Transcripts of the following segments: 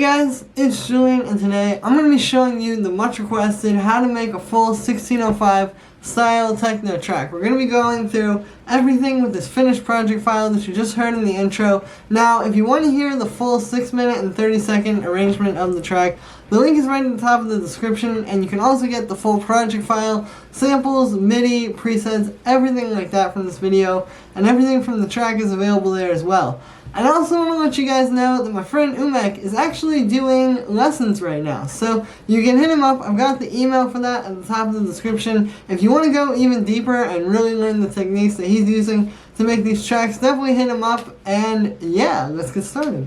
guys, it's Julien, and today I'm going to be showing you the much requested how to make a full 1605 style techno track. We're going to be going through everything with this finished project file that you just heard in the intro. Now, if you want to hear the full 6-minute and 30-second arrangement of the track, the link is right at the top of the description, and you can also get the full project file, samples, MIDI, presets, everything like that from this video, and everything from the track is available there as well. And I also want to let you guys know that my friend UMEK is actually doing lessons right now. So you can hit him up. I've got the email for that at the top of the description. If you want to go even deeper and really learn the techniques that he's using to make these tracks, definitely hit him up. And yeah, let's get started.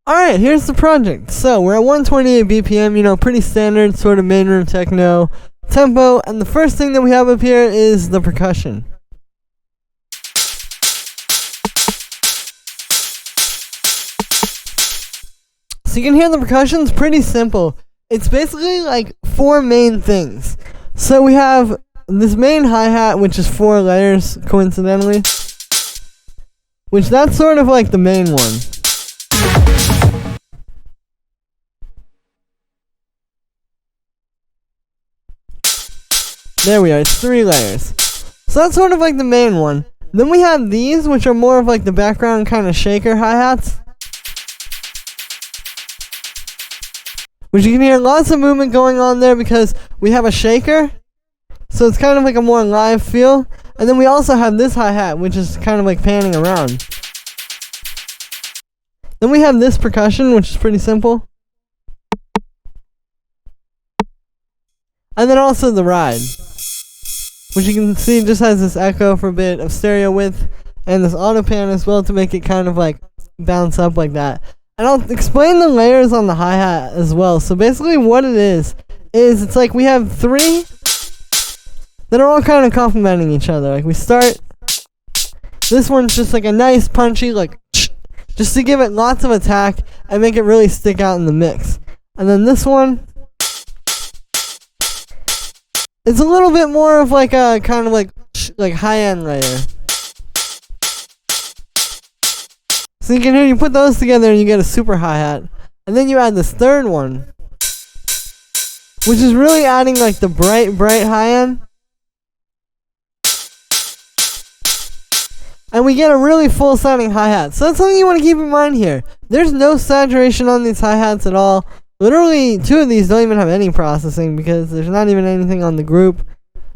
Alright, here's the project. So we're at 128 BPM, pretty standard sort of main room techno tempo. And the first thing that we have up here is the percussion. So you can hear the percussion's pretty simple. It's basically like 4 main things. So we have this main hi-hat, which is 4 layers, coincidentally. Which that's sort of like the main one. There we are, it's 3 layers. So that's sort of like the main one. Then we have these, which are more of like the background kind of shaker hi-hats. Which you can hear lots of movement going on there because we have a shaker. So it's kind of like a more live feel. And then we also have this hi-hat, which is kind of like panning around. Then we have this percussion, which is pretty simple. And then also the ride, which you can see just has this echo for a bit of stereo width. And this auto pan as well to make it kind of like bounce up like that. And I'll explain the layers on the hi-hat as well. So basically what it is it's like we have 3 that are all kind of complementing each other. Like we start, this one's just like a nice punchy, like, just to give it lots of attack and make it really stick out in the mix. And then this one, it's a little bit more of like a kind of like high-end layer. So you can hear, you put those together and you get a super hi-hat. And then you add this third one, which is really adding like the bright high-end. And we get a really full sounding hi-hat. So that's something you want to keep in mind here. There's no saturation on these hi-hats at all. Literally 2 of these don't even have any processing because there's not even anything on the group.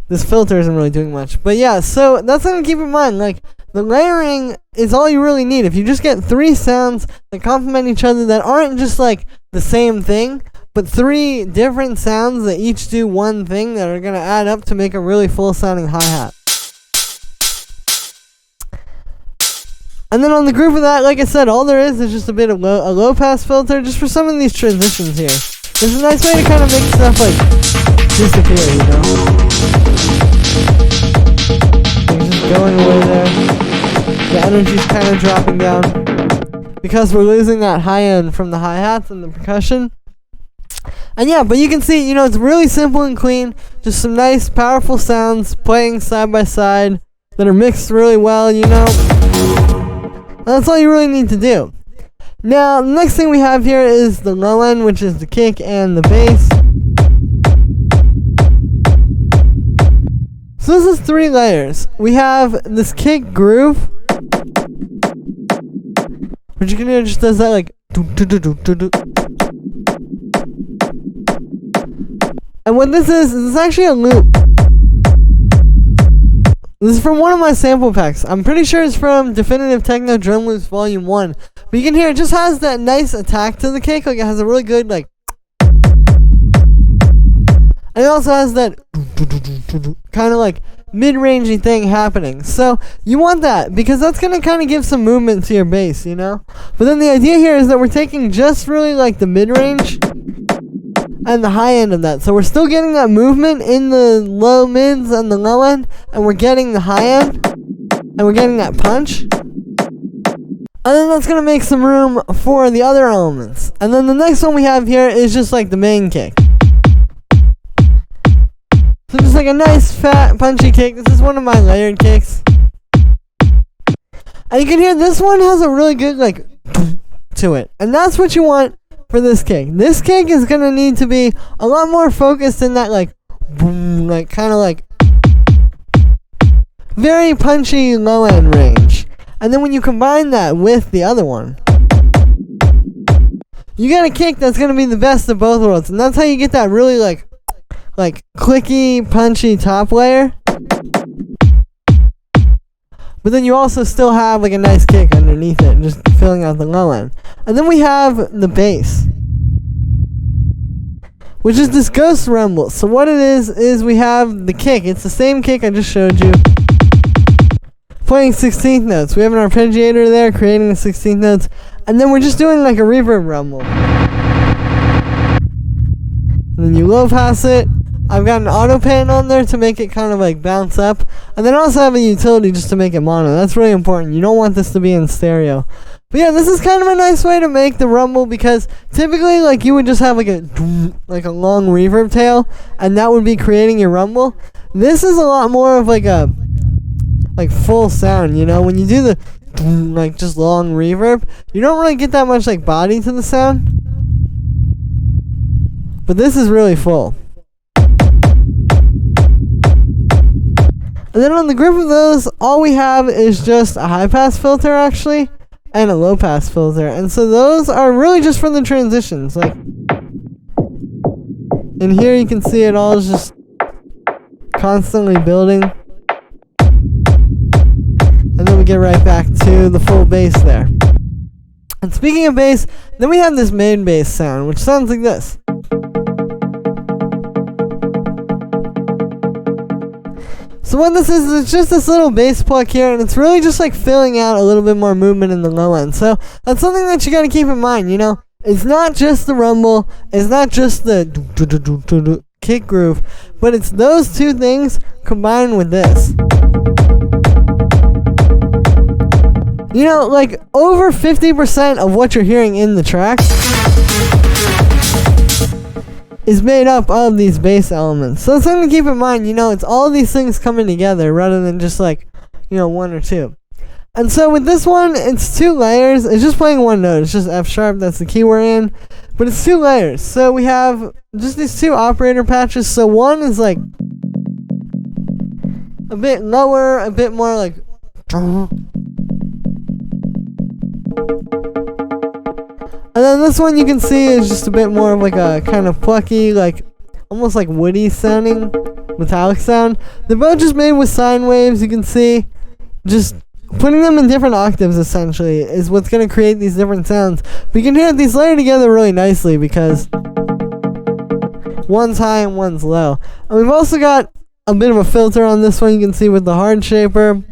This filter isn't really doing much. But yeah, so that's something to keep in mind. Like, the layering is all you really need. If you just get 3 sounds that complement each other that aren't just like the same thing, but 3 different sounds that each do one thing that are going to add up to make a really full sounding hi-hat. And then on the group of that, like I said, all there is just a bit of a low pass filter just for some of these transitions here. There's a nice way to kind of make stuff like disappear, Just going away there. The energy's kind of dropping down because we're losing that high end from the hi-hats and the percussion. And yeah, but you can see, it's really simple and clean. Just some nice, powerful sounds playing side by side that are mixed really well, And that's all you really need to do. Now, the next thing we have here is the low end, which is the kick and the bass. So this is 3 layers. We have this kick groove, which you can hear just does that like and what this is actually a loop. This is from one of my sample packs. I'm pretty sure it's from Definitive Techno Drum Loops Volume 1. But you can hear it just has that nice attack to the kick. Like it has a really good like. And it also has that kind of like mid-rangey thing happening. So you want that because that's going to kind of give some movement to your bass, But then the idea here is that we're taking just really like the mid-range and the high end of that. So we're still getting that movement in the low mids and the low end, and we're getting the high end, and we're getting that punch. And then that's going to make some room for the other elements. And then the next one we have here is just like the main kick. So just like a nice fat punchy kick. This is one of my layered kicks. And you can hear this one has a really good like to it. And that's what you want for this kick. This kick is gonna need to be a lot more focused in that like boom, like kind of like very punchy low end range. And then when you combine that with the other one, you get a kick that's gonna be the best of both worlds, and that's how you get that really like clicky, punchy top layer. But then you also still have like a nice kick underneath it, just filling out the low end. And then we have the bass, which is this ghost rumble. So what it is we have the kick. It's the same kick I just showed you, playing 16th notes. We have an arpeggiator there creating the 16th notes, and then we're just doing like a reverb rumble. And then you low pass it. I've got an auto pan on there to make it kind of like bounce up, and then I also have a utility just to make it mono. That's really important. You don't want this to be in stereo. But yeah, this is kind of a nice way to make the rumble, because typically like you would just have like a long reverb tail, and that would be creating your rumble. This is a lot more of like a full sound, you know? When you do the like just long reverb, you don't really get that much like body to the sound. But this is really full. And then on the group of those, all we have is just a high pass filter actually, and a low pass filter. And so those are really just for the transitions. Like in here you can see it all is just constantly building. And then we get right back to the full bass there. And speaking of bass, then we have this main bass sound, which sounds like this. So what this is it's just this little bass pluck here, and it's really just like filling out a little bit more movement in the low end. So that's something that you gotta keep in mind, you know? It's not just the rumble, it's not just the kick groove, but it's those two things combined with this. You know, like over 50% of what you're hearing in the track is made up of these bass elements. So it's something to keep in mind, you know, it's all these things coming together rather than just like, you know, one or two. And so with this one, it's 2 layers. It's just playing one note. It's just F sharp, that's the key we're in. But it's 2 layers. So we have just these 2 operator patches. So one is like a bit lower, a bit more like and then this one you can see is just a bit more of like a kind of plucky, like almost like woody sounding metallic sound. They're both just made with sine waves. You can see just putting them in different octaves essentially is what's going to create these different sounds. But you can hear these layer together really nicely because one's high and one's low. And we've also got a bit of a filter on this one, you can see with the hard shaper.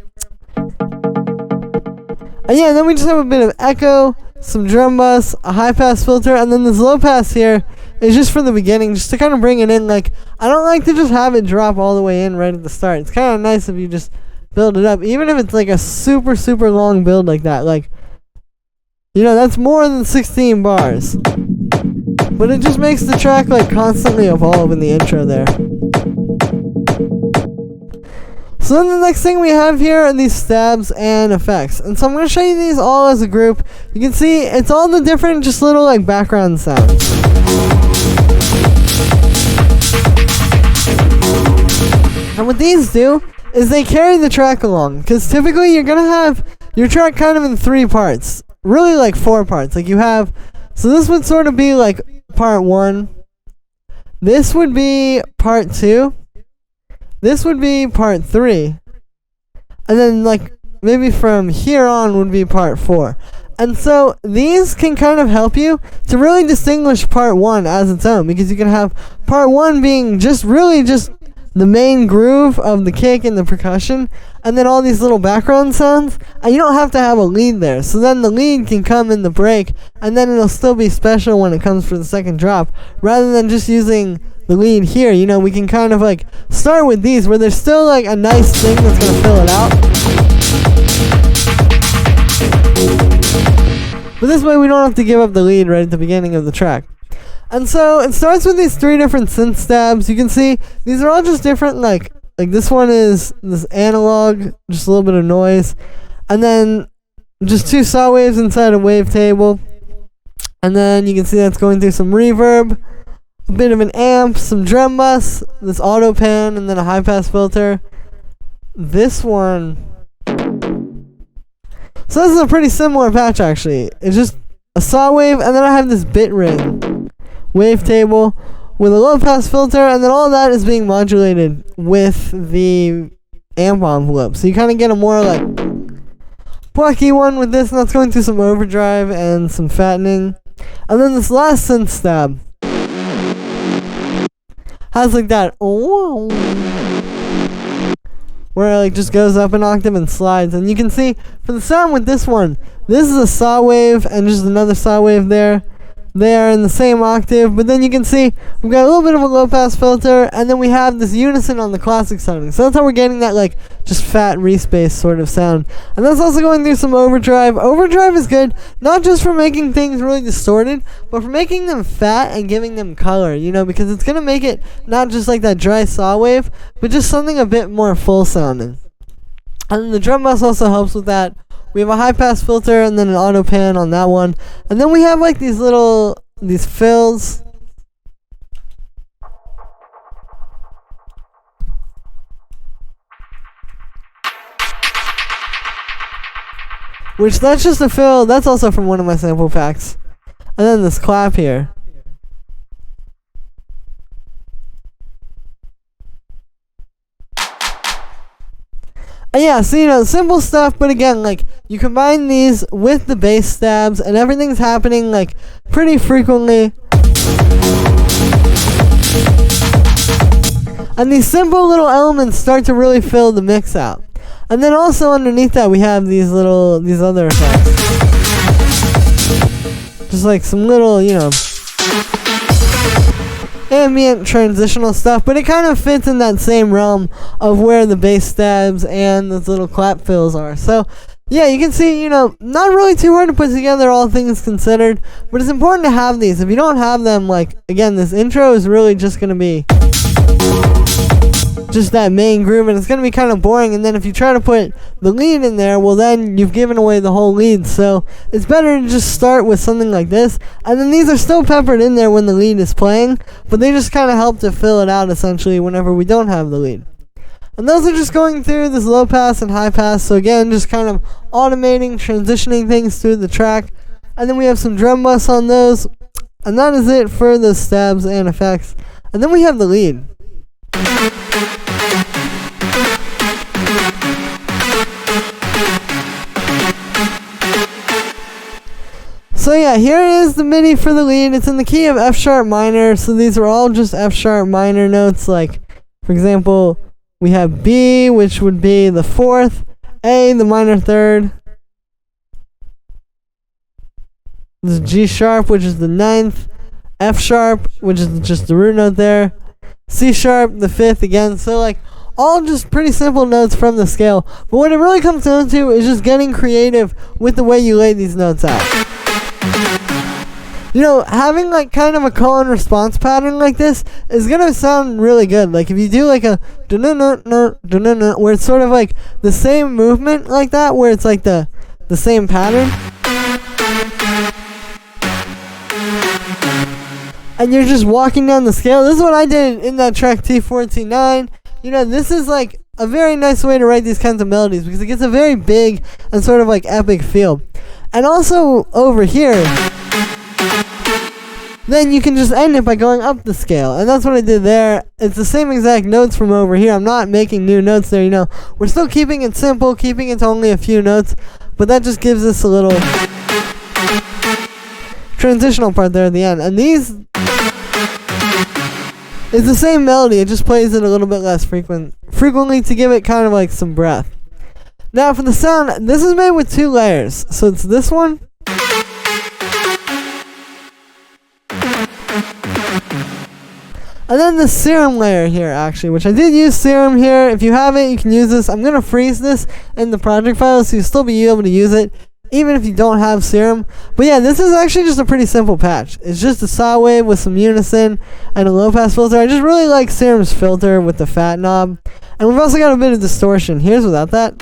And yeah, then we just have a bit of echo, some drum bus, a high pass filter, and then this low pass here is just for the beginning, just to kind of bring it in. Like, I don't like to just have it drop all the way in right at the start. It's kind of nice if you just build it up, even if it's like a super, super long build like that. Like, you know, that's more than 16 bars. But it just makes the track like constantly evolve in the intro there. So then the next thing we have here are these stabs and effects. And so I'm going to show you these all as a group. You can see it's all the different just little like background sounds. And what these do is they carry the track along. Because typically you're going to have your track kind of in 3 parts. Really like 4 parts. Like you have, so this would sort of be like part 1. This would be part 2. This would be part 3. And then like maybe from here on would be part 4. And so these can kind of help you to really distinguish part 1 as its own, because you can have part 1 being just really just the main groove of the kick and the percussion, and then all these little background sounds, and you don't have to have a lead there. So then the lead can come in the break, and then it'll still be special when it comes for the second drop, rather than just using the lead here. You know, we can kind of like start with these where there's still like a nice thing that's going to fill it out. But this way we don't have to give up the lead right at the beginning of the track. And so it starts with these 3 different synth stabs. You can see these are all just different, like this one is this analog, just a little bit of noise. And then just 2 saw waves inside a wavetable. And then you can see that's going through some reverb, a bit of an amp, some drum bus, this auto pan, and then a high pass filter. This one. So this is a pretty similar patch actually. It's just a saw wave, and then I have this bit ring wavetable with a low pass filter, and then all that is being modulated with the amp envelope. So you kind of get a more like plucky one with this, and that's going through some overdrive and some fattening. And then this last synth stab has like that where it like just goes up an octave and slides. And you can see for the sound with this one, this is a saw wave and just another saw wave there. They are in the same octave, but then you can see we've got a little bit of a low pass filter, and then we have this unison on the classic sounding. So that's how we're getting that like just fat respace sort of sound. And that's also going through some overdrive. Overdrive is good, not just for making things really distorted, but for making them fat and giving them color, you know, because it's going to make it not just like that dry saw wave, but just something a bit more full sounding. And the drum bus also helps with that. We have a high pass filter and then an auto pan on that one. And then we have like these fills. Which that's just a fill, that's also from one of my sample packs. And then this clap here. And yeah, so you know, simple stuff, but again, like, you combine these with the bass stabs, and everything's happening, like, pretty frequently. And these simple little elements start to really fill the mix out. And then also underneath that, we have these other effects. Just like some little, you know, ambient transitional stuff, but it kind of fits in that same realm of where the bass stabs and those little clap fills are. So yeah, you can see, you know, not really too hard to put together, all things considered, but it's important to have these. If you don't have them, like, again, this intro is really just going to be just that main groove, and it's going to be kind of boring. And then if you try to put the lead in there, well, then you've given away the whole lead. So it's better to just start with something like this, and then these are still peppered in there when the lead is playing, but they just kind of help to fill it out essentially whenever we don't have the lead. And those are just going through this low pass and high pass. So again, just kind of automating, transitioning things through the track. And then we have some drum bus on those, and that is it for the stabs and effects. And then we have the lead. So yeah, here is the MIDI for the lead. It's in the key of F sharp minor, so these are all just F sharp minor notes. Like, for example, we have B, which would be the fourth, A, the minor third, this is G sharp, which is the ninth, F sharp, which is just the root note there, C sharp, the fifth again. So like, all just pretty simple notes from the scale. But what it really comes down to is just getting creative with the way you lay these notes out. You know, having like kind of a call and response pattern like this is gonna sound really good. Like if you do like a dun-dun-dun-dun-dun-dun, where it's sort of like the same movement like that, where it's like the same pattern, and you're just walking down the scale. This is what I did in that track T4T9. You know, this is like a very nice way to write these kinds of melodies, because it gets a very big and sort of like epic feel. And also over here, then you can just end it by going up the scale. And that's what I did there. It's the same exact notes from over here. I'm not making new notes there, you know. We're still keeping it simple, keeping it to only a few notes, but that just gives us a little transitional part there at the end. And these is the same melody, it just plays it a little bit less frequently to give it kind of like some breath. Now for the sound, this is made with two layers. So it's this one, and then the serum layer here actually, which I did use serum here. If you have it, you can use this. I'm going to freeze this in the project file so you'll still be able to use it even if you don't have serum. But yeah, this is actually just a pretty simple patch. It's just a saw wave with some unison and a low pass filter. I just really like serum's filter with the fat knob. And we've also got a bit of distortion. Here's without that.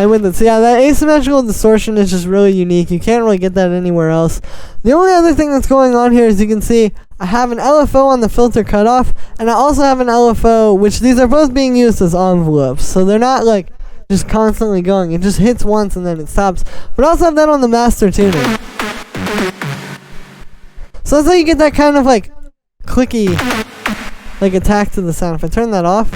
with it. So yeah, that asymmetrical distortion is just really unique. You can't really get that anywhere else. The only other thing that's going on here is you can see I have an LFO on the filter cutoff, and I also have an LFO, which these are both being used as envelopes. So they're not like just constantly going. It just hits once and then it stops. But I also have that on the master tuning. So that's how you get that kind of like clicky like attack to the sound. If I turn that off,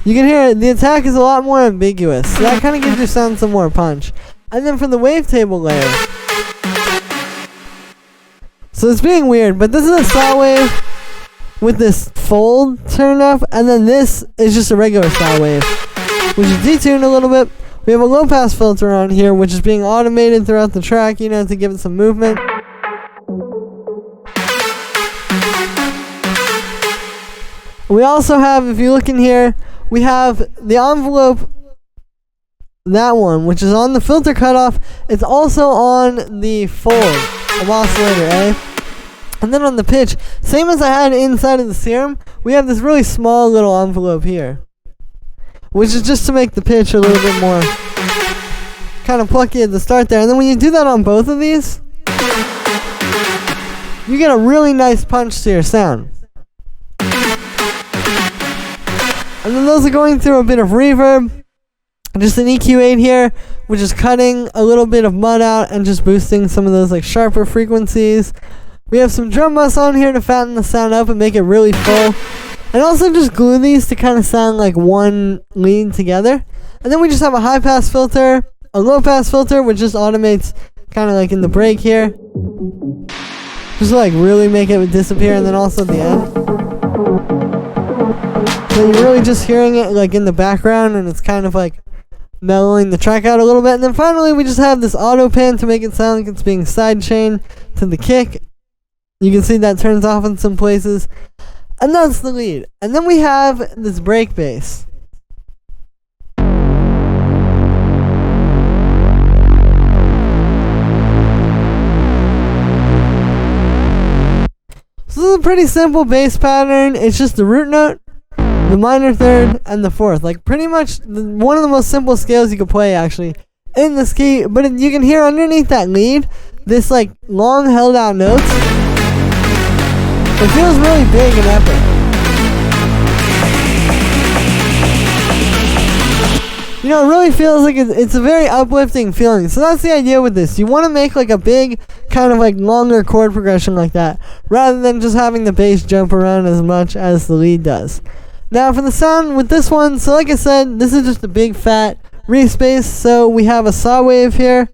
you can hear the attack is a lot more ambiguous. So that kind of gives your sound some more punch. And then for the wavetable layer, so it's being weird, but this is a saw wave with this fold turned up, and then this is just a regular saw wave, which is detuned a little bit. We have a low pass filter on here, which is being automated throughout the track, you know, to give it some movement. We also have, if you look in here, we have the envelope, that one, which is on the filter cutoff. It's also on the fold of oscillator A. And then on the pitch, same as I had inside of the serum, we have this really small little envelope here, which is just to make the pitch a little bit more kind of plucky at the start there. And then when you do that on both of these, you get a really nice punch to your sound. And then those are going through a bit of reverb. Just an EQ8 here, which is cutting a little bit of mud out and just boosting some of those like sharper frequencies. We have some drum bus on here to fatten the sound up and make it really full. And also just glue these to kind of sound like one lead together. And then we just have a high pass filter, a low pass filter, which just automates kind of like in the break here. Just to like really make it disappear, and then also at the end. So you're really just hearing it like in the background, and it's kind of like mellowing the track out a little bit. And then finally we just have this auto pan to make it sound like it's being sidechained to the kick. You can see that turns off in some places. And that's the lead. And then we have this break bass. So this is a pretty simple bass pattern. It's just the root note, the minor third, and the fourth. Like pretty much one of the most simple scales you could play actually in this key. But you can hear underneath that lead this like long held out notes. It feels really big and epic. You know, it really feels like it's a very uplifting feeling. So that's the idea with this. You want to make like a big kind of like longer chord progression like that, rather than just having the bass jump around as much as the lead does. Now for the sound with this one, so like I said, this is just a big fat respace. So we have a saw wave here,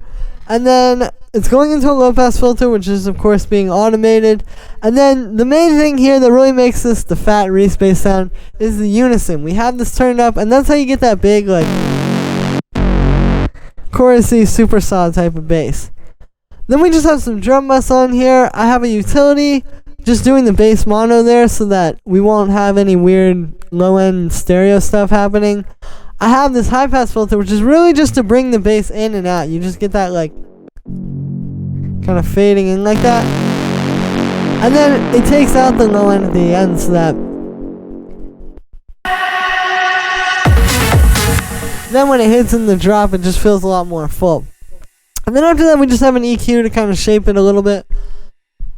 and then it's going into a low pass filter, which is of course being automated. And then the main thing here that really makes this the fat respace sound is the unison. We have this turned up, and that's how you get that big like chorusy super saw type of bass. Then we just have some drum bus on here. I have a utility just doing the bass mono there so that we won't have any weird low end stereo stuff happening. I have this high pass filter, which is really just to bring the bass in and out. You just get that like kind of fading in like that, and then it takes out the low end at the end so that then when it hits in the drop, it just feels a lot more full. And then after that, we just have an EQ to kind of shape it a little bit.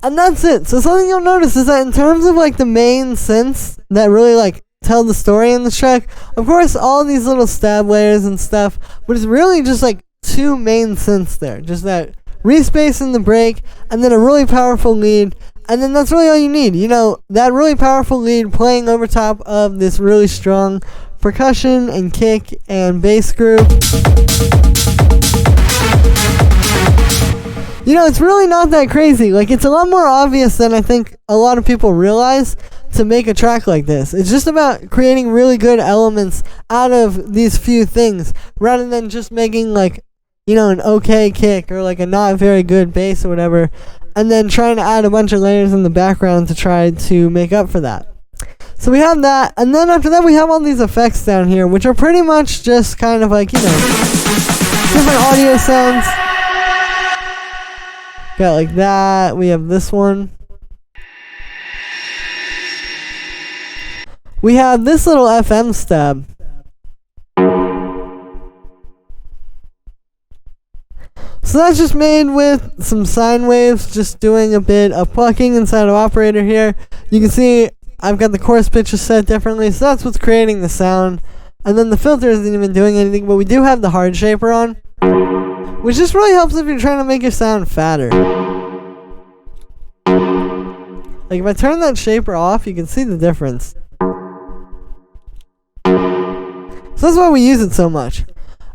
And that's it. So something you'll notice is that in terms of like the main synths that really like tell the story in the track, of course all these little stab layers and stuff, but it's really just like two main synths there. Just that respace in the break, and then a really powerful lead. And then that's really all you need. You know, that really powerful lead playing over top of this really strong percussion and kick and bass groove. You know, it's really not that crazy. Like, it's a lot more obvious than I think a lot of people realize to make a track like this. It's just about creating really good elements out of these few things, rather than just making, like, you know, an okay kick or, like, a not very good bass or whatever, and then trying to add a bunch of layers in the background to try to make up for that. So we have that, and then after that we have all these effects down here, which are pretty much just kind of like, you know, different audio sounds. Got like that. We have this one. We have this little FM stab. So that's just made with some sine waves, just doing a bit of plucking inside of operator here. You can see I've got the chorus pitches set differently, so that's what's creating the sound. And then the filter isn't even doing anything, but we do have the hard shaper on, which just really helps if you're trying to make your sound fatter. Like if I turn that shaper off, you can see the difference. So that's why we use it so much.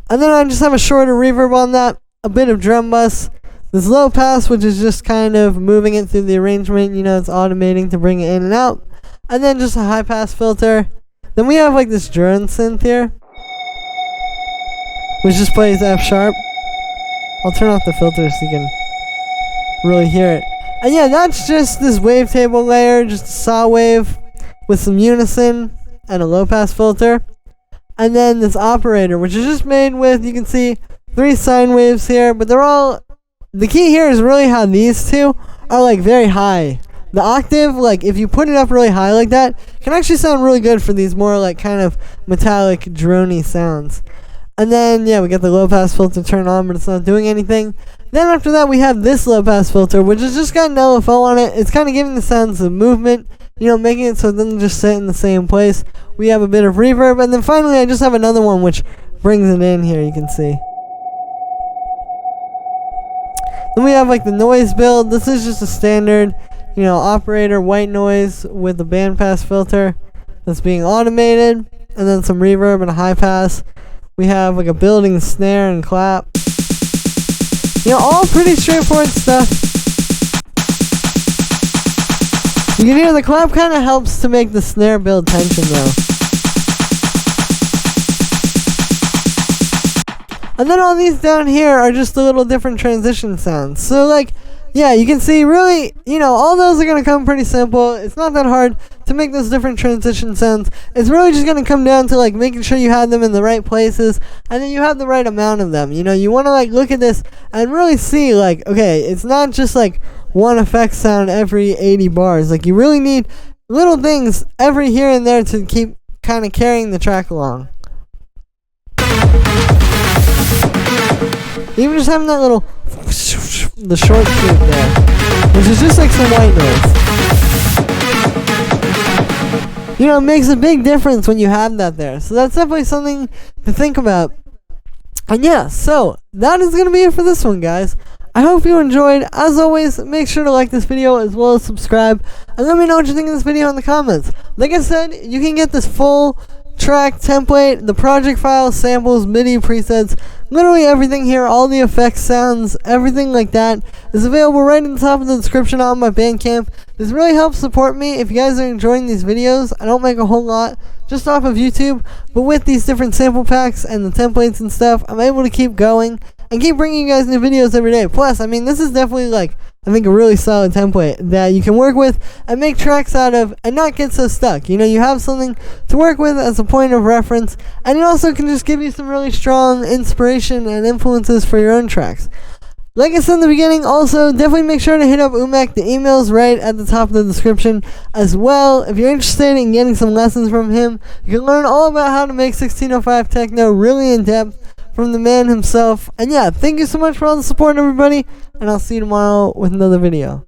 And then I just have a shorter reverb on that, a bit of drum bus, this low pass, which is just kind of moving it through the arrangement, you know, it's automating to bring it in and out, and then just a high pass filter. Then we have like this drone synth here, which just plays F sharp. I'll turn off the filter so you can really hear it. And yeah, that's just this wavetable layer, just a saw wave with some unison and a low pass filter. And then this operator, which is just made with, you can see 3 sine waves here, but they're all, the key here is really how these two are like very high. The octave, like if you put it up really high like that, can actually sound really good for these more like kind of metallic droney sounds. And then yeah, we got the low pass filter turned on, but it's not doing anything. Then after that we have this low pass filter, which has just got an LFO on it. It's kind of giving the sounds some movement, you know, making it so it doesn't just sit in the same place. We have a bit of reverb, and then finally I just have another one which brings it in here, you can see. Then we have like the noise build. This is just a standard, you know, operator white noise with a bandpass filter that's being automated, and then some reverb and a high pass. We have like a building snare and clap. You know, all pretty straightforward stuff. You can hear the clap kind of helps to make the snare build tension though. And then all these down here are just a little different transition sounds. So like, yeah, you can see really, you know, all those are going to come pretty simple. It's not that hard to make those different transition sounds. It's really just going to come down to like making sure you have them in the right places, and then you have the right amount of them. You know, you want to like look at this and really see like, okay, it's not just like one effect sound every 80 bars. Like you really need little things every here and there to keep kind of carrying the track along. Even just having that little, the short swoop there, which is just like some white noise. You know, it makes a big difference when you have that there. So that's definitely something to think about. And yeah, so that is going to be it for this one, guys. I hope you enjoyed. As always, make sure to like this video as well as subscribe. And let me know what you think of this video in the comments. Like I said, you can get this full track template, the project file, samples, MIDI presets, literally everything here, all the effects, sounds, everything like that is available right in the top of the description on my Bandcamp. This really helps support me. If you guys are enjoying these videos, I don't make a whole lot just off of YouTube, but with these different sample packs and the templates and stuff, I'm able to keep going and keep bringing you guys new videos every day. Plus, I mean, this is definitely like, I think, a really solid template that you can work with and make tracks out of and not get so stuck. You know, you have something to work with as a point of reference, and it also can just give you some really strong inspiration and influences for your own tracks. Like I said in the beginning, also, definitely make sure to hit up UMEK. The email's right at the top of the description as well. If you're interested in getting some lessons from him, you can learn all about how to make 1605 techno really in depth from the man himself. And yeah, thank you so much for all the support, everybody, and I'll see you tomorrow with another video.